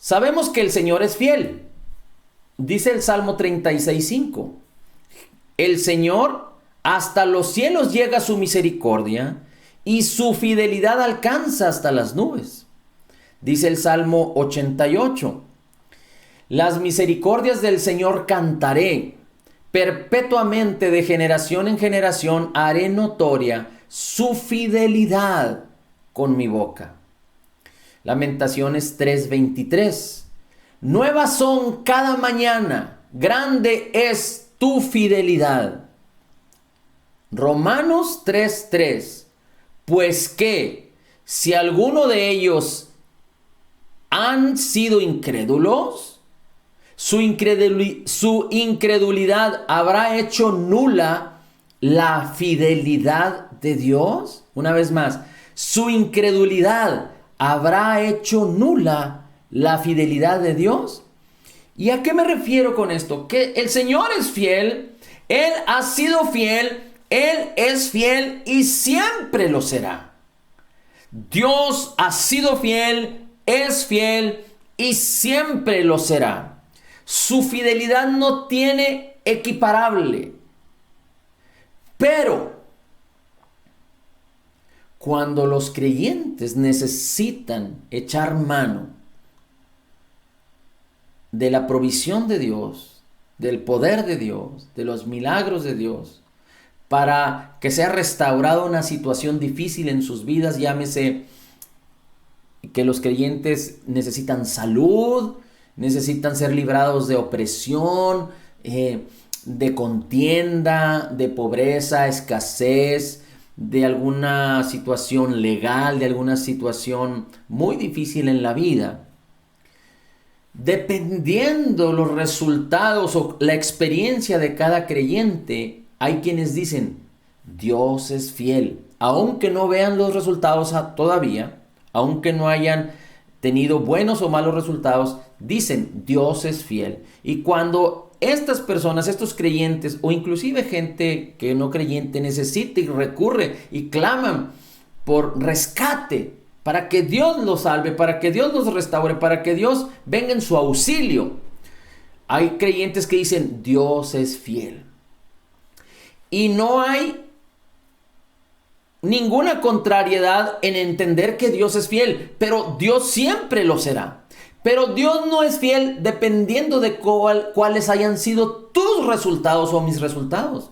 Sabemos que el Señor es fiel. Dice el Salmo 36:5. El Señor hasta los cielos llega su misericordia y su fidelidad alcanza hasta las nubes. Dice el Salmo 88. Las misericordias del Señor cantaré, perpetuamente de generación en generación haré notoria su fidelidad con mi boca. Lamentaciones 3:23. Nuevas son cada mañana, grande es tu fidelidad. Romanos 3:3. Pues que, si alguno de ellos han sido incrédulos, su incredulidad habrá hecho nula la fidelidad de Dios. Una vez más, su incredulidad habrá hecho nula la fidelidad de Dios. ¿Y a qué me refiero con esto? Que el Señor es fiel, Él ha sido fiel, Él es fiel y siempre lo será. Dios ha sido fiel, es fiel y siempre lo será. Su fidelidad no tiene equiparable. Pero cuando los creyentes necesitan echar mano de la provisión de Dios, del poder de Dios, de los milagros de Dios, para que sea restaurada una situación difícil en sus vidas, llámese que los creyentes necesitan salud, necesitan ser librados de opresión, de contienda, de pobreza, escasez, de alguna situación legal, de alguna situación muy difícil en la vida. Dependiendo los resultados o la experiencia de cada creyente, hay quienes dicen, Dios es fiel, aunque no vean los resultados todavía, aunque no hayan tenido buenos o malos resultados, dicen, Dios es fiel. Y cuando estas personas, estos creyentes o inclusive gente que no creyente necesita y recurre y claman por rescate, para que Dios los salve, para que Dios los restaure, para que Dios venga en su auxilio, hay creyentes que dicen, Dios es fiel. Y no hay ninguna contrariedad en entender que Dios es fiel, pero Dios siempre lo será. Pero Dios no es fiel dependiendo de cuáles hayan sido tus resultados o mis resultados.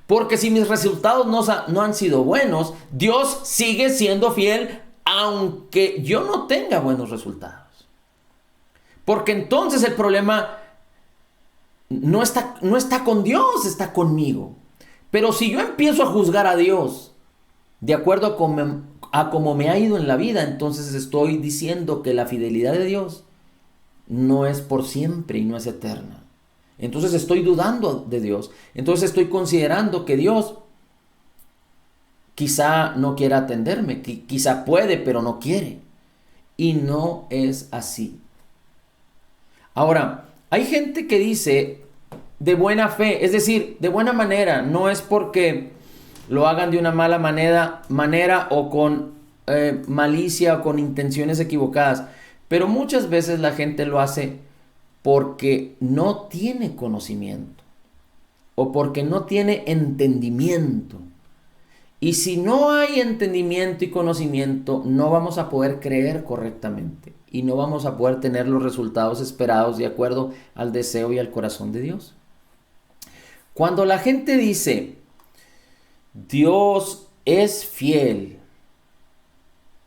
Porque si mis resultados no han sido buenos, Dios sigue siendo fiel aunque yo no tenga buenos resultados. Porque entonces el problema no está con Dios, está conmigo. Pero si yo empiezo a juzgar a Dios de acuerdo a cómo me ha ido en la vida, entonces estoy diciendo que la fidelidad de Dios no es por siempre y no es eterna. Entonces estoy dudando de Dios. Entonces estoy considerando que Dios quizá no quiera atenderme, quizá puede, pero no quiere. Y no es así. Ahora, hay gente que dice de buena fe, es decir, de buena manera, no es porque lo hagan de una mala manera o con malicia o con intenciones equivocadas. Pero muchas veces la gente lo hace porque no tiene conocimiento o porque no tiene entendimiento. Y si no hay entendimiento y conocimiento, no vamos a poder creer correctamente y no vamos a poder tener los resultados esperados de acuerdo al deseo y al corazón de Dios. Cuando la gente dice, Dios es fiel,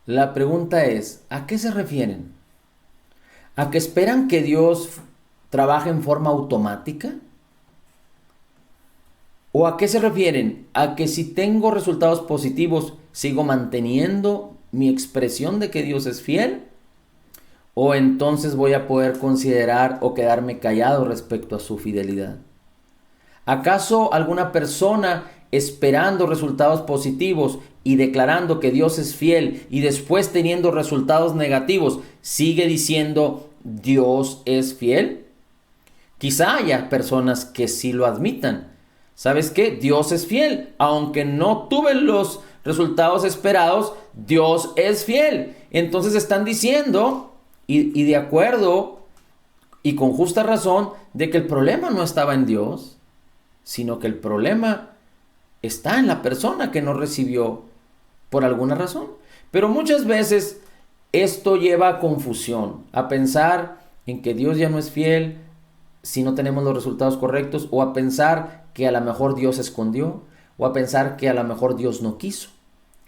la pregunta es, ¿a qué se refieren? ¿A que esperan que Dios trabaje en forma automática? ¿O a qué se refieren? ¿A que si tengo resultados positivos sigo manteniendo mi expresión de que Dios es fiel? ¿O entonces voy a poder considerar o quedarme callado respecto a su fidelidad? ¿Acaso alguna persona esperando resultados positivos y declarando que Dios es fiel y después teniendo resultados negativos sigue diciendo Dios es fiel? Quizá haya personas que sí lo admitan. ¿Sabes qué? Dios es fiel. Aunque no tuve los resultados esperados, Dios es fiel. Entonces están diciendo y de acuerdo y con justa razón de que el problema no estaba en Dios, sino que el problema está en la persona que no recibió por alguna razón. Pero muchas veces esto lleva a confusión, a pensar en que Dios ya no es fiel si no tenemos los resultados correctos, o a pensar que a lo mejor Dios se escondió, o a pensar que a lo mejor Dios no quiso.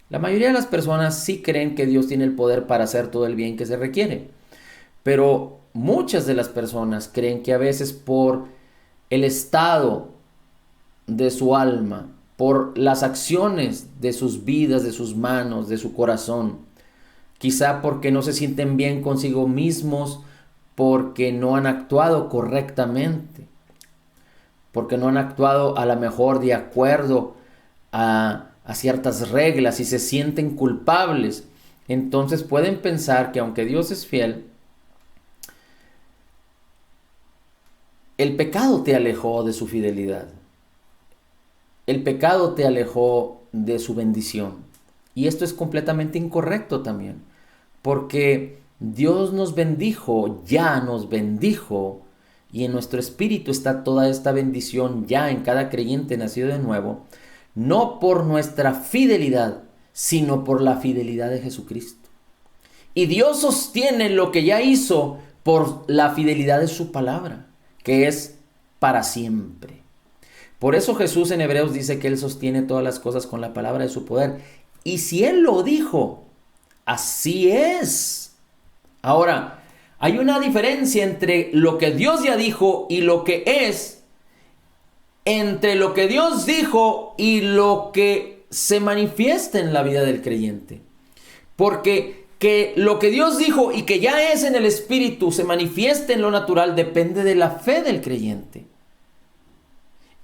La mayoría de las personas sí creen que Dios tiene el poder para hacer todo el bien que se requiere, pero muchas de las personas creen que a veces por el estado de su alma, por las acciones de sus vidas, de sus manos, de su corazón, quizá porque no se sienten bien consigo mismos, porque no han actuado correctamente, porque no han actuado a lo mejor de acuerdo a ciertas reglas y se sienten culpables. Entonces pueden pensar que aunque Dios es fiel, el pecado te alejó de su fidelidad. El pecado te alejó de su bendición. Y esto es completamente incorrecto también, porque Dios nos bendijo, ya nos bendijo, y en nuestro espíritu está toda esta bendición ya en cada creyente nacido de nuevo, no por nuestra fidelidad, sino por la fidelidad de Jesucristo. Y Dios sostiene lo que ya hizo por la fidelidad de su palabra, que es para siempre. Por eso Jesús en Hebreos dice que Él sostiene todas las cosas con la palabra de su poder. Y si Él lo dijo, así es. Ahora, hay una diferencia entre lo que Dios ya dijo y lo que es, entre lo que Dios dijo y lo que se manifiesta en la vida del creyente. Porque que lo que Dios dijo y que ya es en el espíritu se manifieste en lo natural depende de la fe del creyente.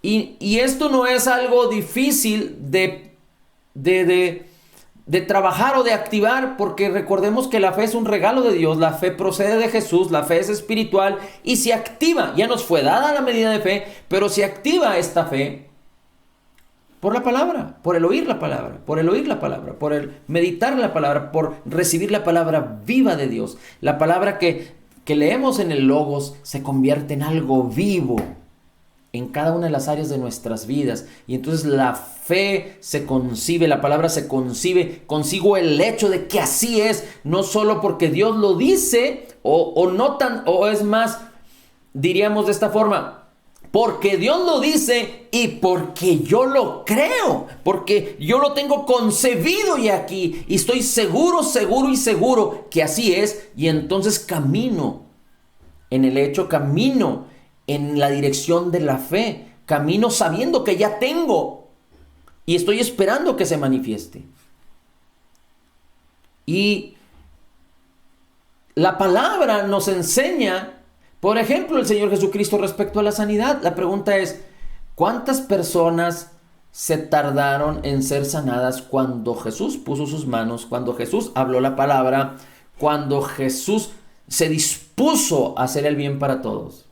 Y esto no es algo difícil de trabajar o de activar, porque recordemos que la fe es un regalo de Dios, la fe procede de Jesús, la fe es espiritual y se activa, ya nos fue dada la medida de fe, pero se activa esta fe por la palabra, por el oír la palabra, por el oír la palabra, por el meditar la palabra, por recibir la palabra viva de Dios. La palabra que leemos en el Logos se convierte en algo vivo en cada una de las áreas de nuestras vidas, y entonces la fe se concibe, la palabra se concibe consigo el hecho de que así es, no solo porque Dios lo dice, o es más, diríamos de esta forma, porque Dios lo dice y porque yo lo creo, porque yo lo tengo concebido y aquí, y estoy seguro que así es, y entonces camino en el hecho, camino en la dirección de la fe, camino sabiendo que ya tengo y estoy esperando que se manifieste. Y la palabra nos enseña, por ejemplo, el Señor Jesucristo respecto a la sanidad. La pregunta es, ¿cuántas personas se tardaron en ser sanadas cuando Jesús puso sus manos, cuando Jesús habló la palabra, cuando Jesús se dispuso a hacer el bien para todos?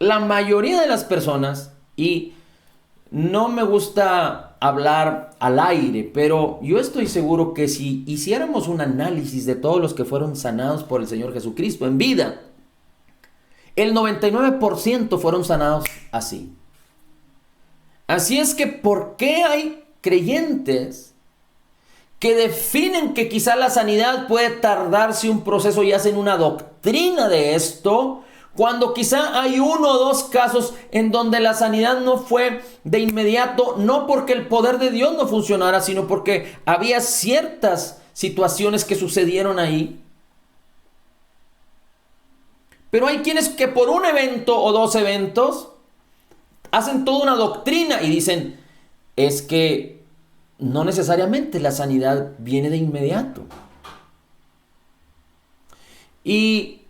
La mayoría de las personas, y no me gusta hablar al aire, pero yo estoy seguro que si hiciéramos un análisis de todos los que fueron sanados por el Señor Jesucristo en vida, el 99% fueron sanados así. Así es que, ¿por qué hay creyentes que definen que quizá la sanidad puede tardarse un proceso y hacen una doctrina de esto, cuando quizá hay 1 o 2 casos en donde la sanidad no fue de inmediato, no porque el poder de Dios no funcionara, sino porque había ciertas situaciones que sucedieron ahí? Pero hay quienes que por un evento o 2 eventos hacen toda una doctrina y dicen, es que no necesariamente la sanidad viene de inmediato. Y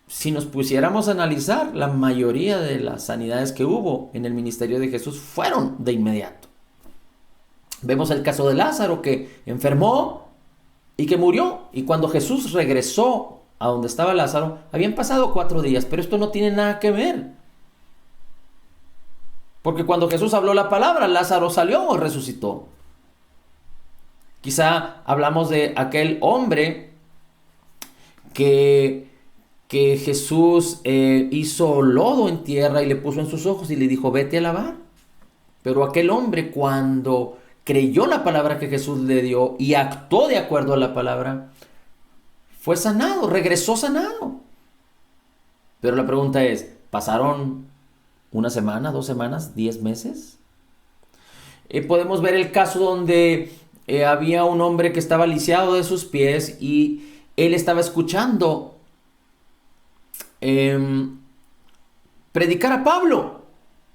si nos pusiéramos a analizar, la mayoría de las sanidades que hubo en el ministerio de Jesús fueron de inmediato. Vemos el caso de Lázaro, que enfermó y que murió. Y cuando Jesús regresó a donde estaba Lázaro, habían pasado 4 días, pero esto no tiene nada que ver. Porque cuando Jesús habló la palabra, Lázaro salió o resucitó. Quizá hablamos de aquel hombre que, que Jesús hizo lodo en tierra y le puso en sus ojos y le dijo, vete a lavar. Pero aquel hombre, cuando creyó la palabra que Jesús le dio y actuó de acuerdo a la palabra, fue sanado, regresó sanado. Pero la pregunta es, ¿pasaron una semana, 2 semanas, 10 meses? Podemos ver el caso donde había un hombre que estaba lisiado de sus pies y él estaba escuchando predicar a Pablo.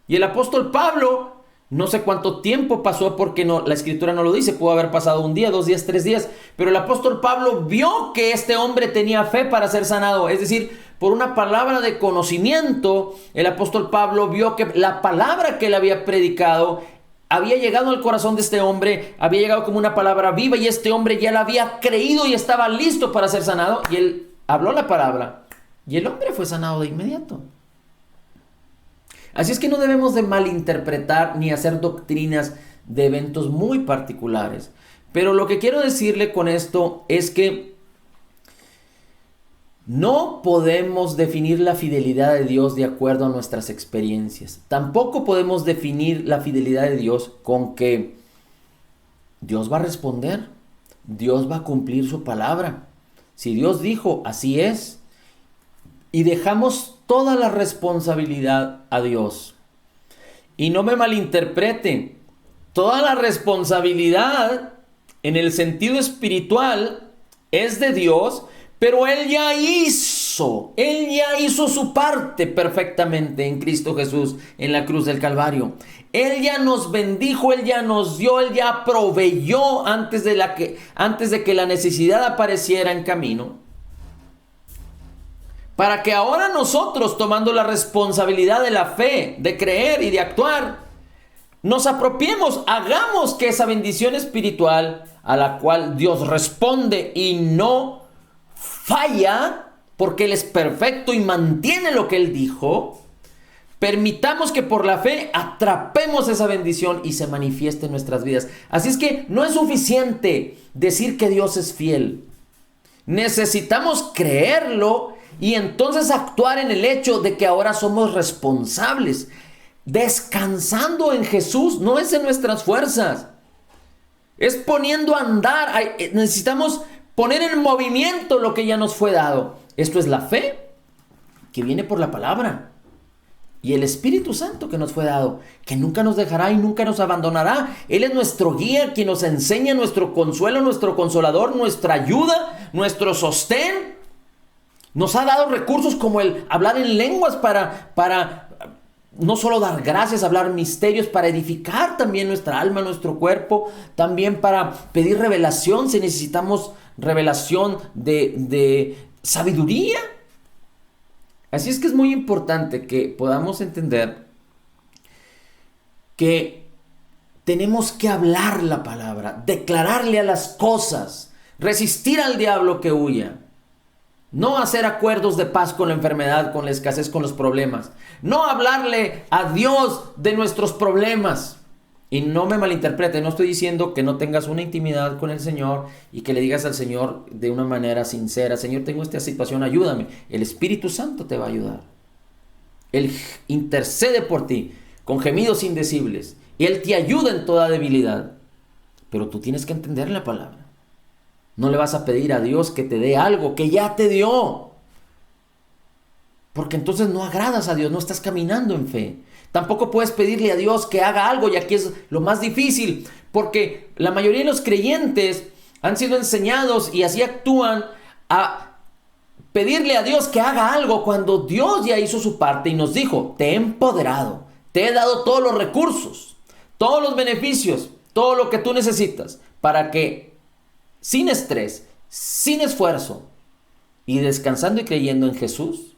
Y el apóstol Pablo, no sé cuánto tiempo pasó porque la escritura no lo dice, pudo haber pasado 1 día, 2 días, 3 días, pero el apóstol Pablo vio que este hombre tenía fe para ser sanado, es decir, por una palabra de conocimiento, el apóstol Pablo vio que la palabra que él había predicado había llegado al corazón de este hombre, había llegado como una palabra viva y este hombre ya la había creído y estaba listo para ser sanado y él habló la palabra y el hombre fue sanado de inmediato. Así es que no debemos de malinterpretar ni hacer doctrinas de eventos muy particulares. Pero lo que quiero decirle con esto es que no podemos definir la fidelidad de Dios de acuerdo a nuestras experiencias. Tampoco podemos definir la fidelidad de Dios con que Dios va a responder, Dios va a cumplir su palabra. Si Dios dijo, así es. Y dejamos toda la responsabilidad a Dios. Y no me malinterprete, toda la responsabilidad en el sentido espiritual es de Dios, pero Él ya hizo su parte perfectamente en Cristo Jesús, en la cruz del Calvario. Él ya nos bendijo, Él ya nos dio, Él ya proveyó antes de que la necesidad apareciera en camino. Para que ahora nosotros, tomando la responsabilidad de la fe, de creer y de actuar, nos apropiemos, hagamos que esa bendición espiritual a la cual Dios responde y no falla, porque Él es perfecto y mantiene lo que Él dijo, permitamos que por la fe atrapemos esa bendición y se manifieste en nuestras vidas. Así es que no es suficiente decir que Dios es fiel. Necesitamos creerlo y entonces actuar en el hecho de que ahora somos responsables. Descansando en Jesús, no es en nuestras fuerzas. Es poniendo a andar. Necesitamos poner en movimiento lo que ya nos fue dado. Esto es la fe que viene por la palabra. Y el Espíritu Santo que nos fue dado, que nunca nos dejará y nunca nos abandonará. Él es nuestro guía, quien nos enseña, nuestro consuelo, nuestro consolador, nuestra ayuda, nuestro sostén. Nos ha dado recursos como el hablar en lenguas para no solo dar gracias, hablar misterios, para edificar también nuestra alma, nuestro cuerpo, también para pedir revelación si necesitamos revelación de sabiduría. Así es que es muy importante que podamos entender que tenemos que hablar la palabra, declararle a las cosas, resistir al diablo que huya. No hacer acuerdos de paz con la enfermedad, con la escasez, con los problemas. No hablarle a Dios de nuestros problemas. Y no me malinterprete, no estoy diciendo que no tengas una intimidad con el Señor y que le digas al Señor de una manera sincera, Señor, tengo esta situación, ayúdame. El Espíritu Santo te va a ayudar. Él intercede por ti con gemidos indecibles y Él te ayuda en toda debilidad. Pero tú tienes que entender la palabra. No le vas a pedir a Dios que te dé algo que ya te dio. Porque entonces no agradas a Dios, no estás caminando en fe. Tampoco puedes pedirle a Dios que haga algo, y aquí es lo más difícil. Porque la mayoría de los creyentes han sido enseñados y así actúan a pedirle a Dios que haga algo cuando Dios ya hizo su parte y nos dijo, te he empoderado, te he dado todos los recursos, todos los beneficios, todo lo que tú necesitas para que sin estrés, sin esfuerzo y descansando y creyendo en Jesús,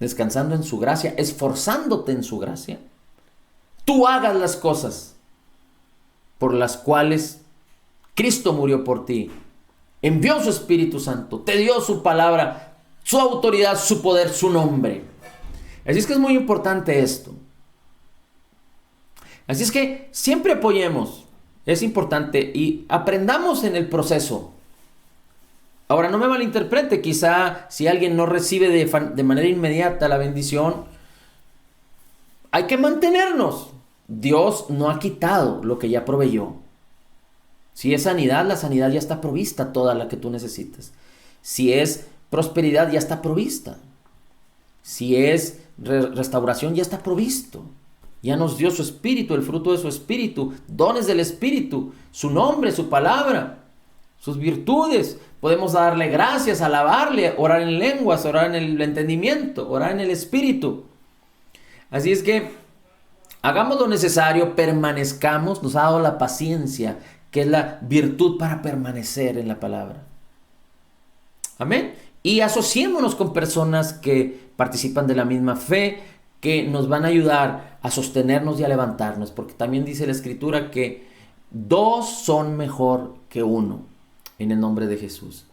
descansando en su gracia, esforzándote en su gracia, tú hagas las cosas por las cuales Cristo murió por ti, envió su Espíritu Santo, te dio su palabra, su autoridad, su poder, su nombre. Así es que es muy importante esto. Así es que siempre apoyemos. Es importante y aprendamos en el proceso. Ahora, no me malinterprete, quizá si alguien no recibe de manera inmediata la bendición, hay que mantenernos. Dios no ha quitado lo que ya proveyó. Si es sanidad, la sanidad ya está provista, toda la que tú necesitas. Si es prosperidad, ya está provista. Si es restauración, ya está provisto. Ya nos dio su espíritu, el fruto de su espíritu, dones del espíritu, su nombre, su palabra, sus virtudes. Podemos darle gracias, alabarle, orar en lenguas, orar en el entendimiento, orar en el espíritu. Así es que hagamos lo necesario, permanezcamos, nos ha dado la paciencia, que es la virtud para permanecer en la palabra. Amén. Y asociémonos con personas que participan de la misma fe, que nos van a ayudar a sostenernos y a levantarnos, porque también dice la Escritura que dos son mejor que uno, en el nombre de Jesús.